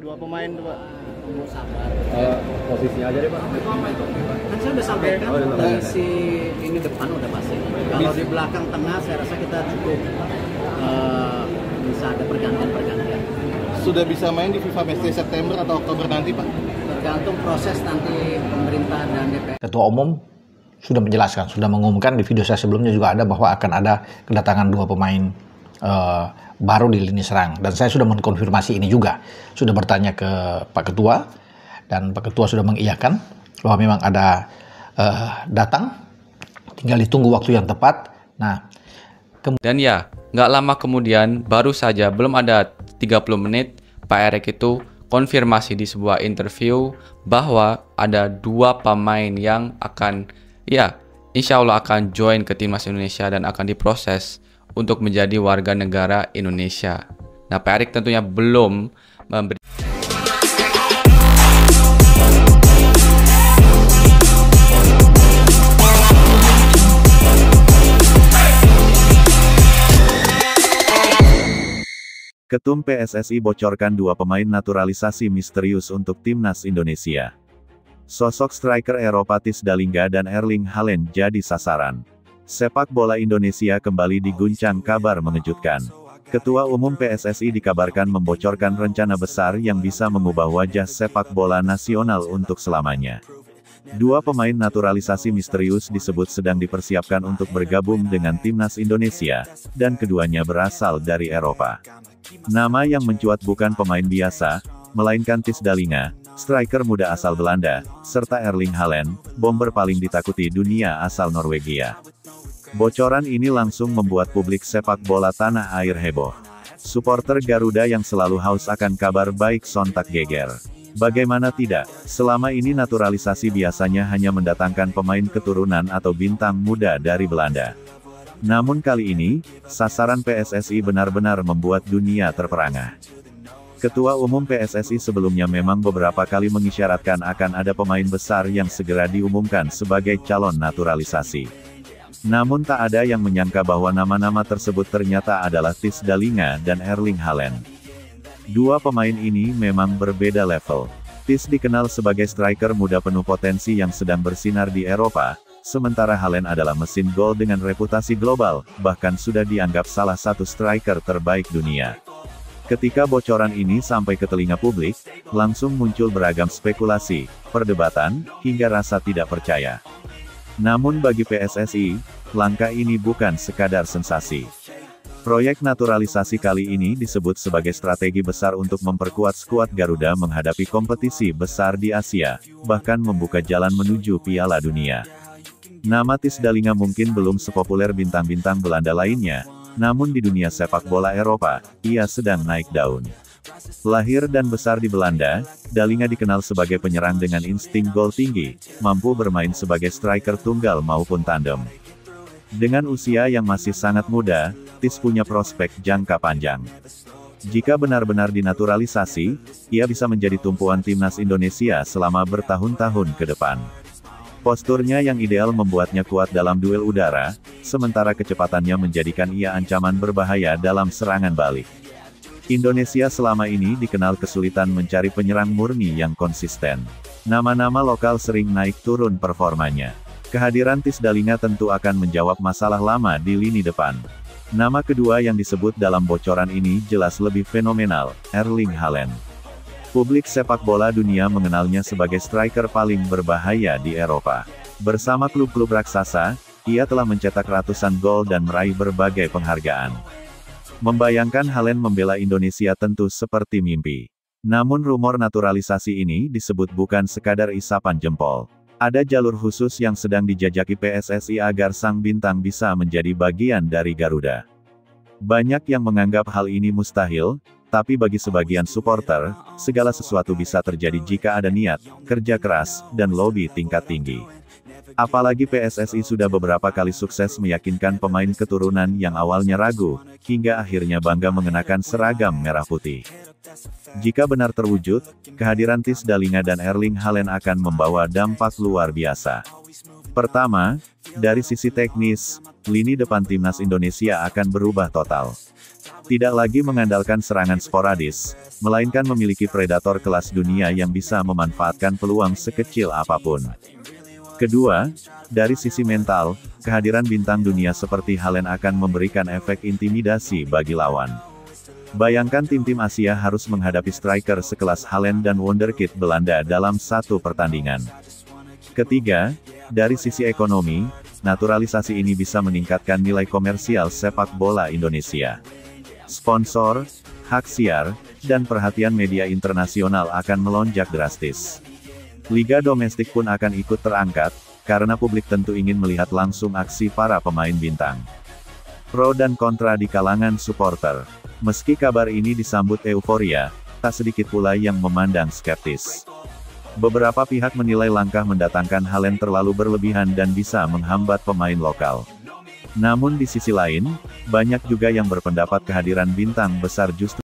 dua pemain tuh Pak. Sabar. Posisinya aja deh Pak. Kan saya udah sampaikan Oh, udah dari sampaikan. si ini depan udah pasti. Kalau di belakang tengah saya rasa kita cukup bisa ada pergantian. Sudah bisa main di FIFA Matchday September atau Oktober nanti Pak? Tergantung proses nanti pemerintah dan DPR. Ketua Umum sudah menjelaskan, sudah mengumumkan di video saya sebelumnya juga ada bahwa akan ada kedatangan 2 pemain baru di lini serang. Dan saya sudah mengkonfirmasi ini juga. Sudah bertanya ke Pak Ketua, dan Pak Ketua sudah mengiyakan bahwa memang ada datang, tinggal ditunggu waktu yang tepat. Nah, dan ya, nggak lama kemudian, baru saja belum ada 30 menit, Pak Erik itu konfirmasi di sebuah interview bahwa ada 2 pemain yang akan, ya, insya Allah akan join ke timnas Indonesia dan akan diproses untuk menjadi warga negara Indonesia. Nah, Pak Erik tentunya belum memberi. Ketum PSSI bocorkan 2 pemain naturalisasi misterius untuk timnas Indonesia. Sosok striker Eropa Tisdalinga dan Erling Haaland jadi sasaran. Sepak bola Indonesia kembali diguncang kabar mengejutkan. Ketua Umum PSSI dikabarkan membocorkan rencana besar yang bisa mengubah wajah sepak bola nasional untuk selamanya. 2 pemain naturalisasi misterius disebut sedang dipersiapkan untuk bergabung dengan timnas Indonesia, dan keduanya berasal dari Eropa. Nama yang mencuat bukan pemain biasa, melainkan Tisdalinga, striker muda asal Belanda, serta Erling Haaland, bomber paling ditakuti dunia asal Norwegia. Bocoran ini langsung membuat publik sepak bola tanah air heboh. Supporter Garuda yang selalu haus akan kabar baik sontak geger. Bagaimana tidak, selama ini naturalisasi biasanya hanya mendatangkan pemain keturunan atau bintang muda dari Belanda. Namun kali ini, sasaran PSSI benar-benar membuat dunia terperangah. Ketua Umum PSSI sebelumnya memang beberapa kali mengisyaratkan akan ada pemain besar yang segera diumumkan sebagai calon naturalisasi. Namun tak ada yang menyangka bahwa nama-nama tersebut ternyata adalah Tisdalinga dan Erling Haaland. 2 pemain ini memang berbeda level. Tis dikenal sebagai striker muda penuh potensi yang sedang bersinar di Eropa, sementara Haaland adalah mesin gol dengan reputasi global, bahkan sudah dianggap salah satu striker terbaik dunia. Ketika bocoran ini sampai ke telinga publik, langsung muncul beragam spekulasi, perdebatan, hingga rasa tidak percaya. Namun bagi PSSI, langkah ini bukan sekadar sensasi. Proyek naturalisasi kali ini disebut sebagai strategi besar untuk memperkuat skuad Garuda menghadapi kompetisi besar di Asia, bahkan membuka jalan menuju Piala Dunia. Nama Tisdalinga mungkin belum sepopuler bintang-bintang Belanda lainnya, namun di dunia sepak bola Eropa, ia sedang naik daun. Lahir dan besar di Belanda, Dalinga dikenal sebagai penyerang dengan insting gol tinggi, mampu bermain sebagai striker tunggal maupun tandem. Dengan usia yang masih sangat muda, Tis punya prospek jangka panjang. Jika benar-benar dinaturalisasi, ia bisa menjadi tumpuan timnas Indonesia selama bertahun-tahun ke depan. Posturnya yang ideal membuatnya kuat dalam duel udara, sementara kecepatannya menjadikan ia ancaman berbahaya dalam serangan balik. Indonesia selama ini dikenal kesulitan mencari penyerang murni yang konsisten. Nama-nama lokal sering naik turun performanya. Kehadiran Tisdalinga tentu akan menjawab masalah lama di lini depan. Nama kedua yang disebut dalam bocoran ini jelas lebih fenomenal, Erling Haaland. Publik sepak bola dunia mengenalnya sebagai striker paling berbahaya di Eropa. Bersama klub-klub raksasa, ia telah mencetak ratusan gol dan meraih berbagai penghargaan. Membayangkan Haaland membela Indonesia tentu seperti mimpi. Namun rumor naturalisasi ini disebut bukan sekadar isapan jempol. Ada jalur khusus yang sedang dijajaki PSSI agar sang bintang bisa menjadi bagian dari Garuda. Banyak yang menganggap hal ini mustahil, tapi bagi sebagian supporter, segala sesuatu bisa terjadi jika ada niat, kerja keras, dan lobby tingkat tinggi. Apalagi PSSI sudah beberapa kali sukses meyakinkan pemain keturunan yang awalnya ragu, hingga akhirnya bangga mengenakan seragam merah putih. Jika benar terwujud, kehadiran Tisdalinga dan Erling Haaland akan membawa dampak luar biasa. Pertama, dari sisi teknis, lini depan timnas Indonesia akan berubah total. Tidak lagi mengandalkan serangan sporadis, melainkan memiliki predator kelas dunia yang bisa memanfaatkan peluang sekecil apapun. Kedua, dari sisi mental, kehadiran bintang dunia seperti Haaland akan memberikan efek intimidasi bagi lawan. Bayangkan tim-tim Asia harus menghadapi striker sekelas Haaland dan wonderkid Belanda dalam satu pertandingan. Ketiga, dari sisi ekonomi, naturalisasi ini bisa meningkatkan nilai komersial sepak bola Indonesia. Sponsor, hak siar, dan perhatian media internasional akan melonjak drastis. Liga domestik pun akan ikut terangkat, karena publik tentu ingin melihat langsung aksi para pemain bintang. Pro dan kontra di kalangan supporter. Meski kabar ini disambut euforia, tak sedikit pula yang memandang skeptis. Beberapa pihak menilai langkah mendatangkan Haaland terlalu berlebihan dan bisa menghambat pemain lokal. Namun di sisi lain, banyak juga yang berpendapat kehadiran bintang besar justru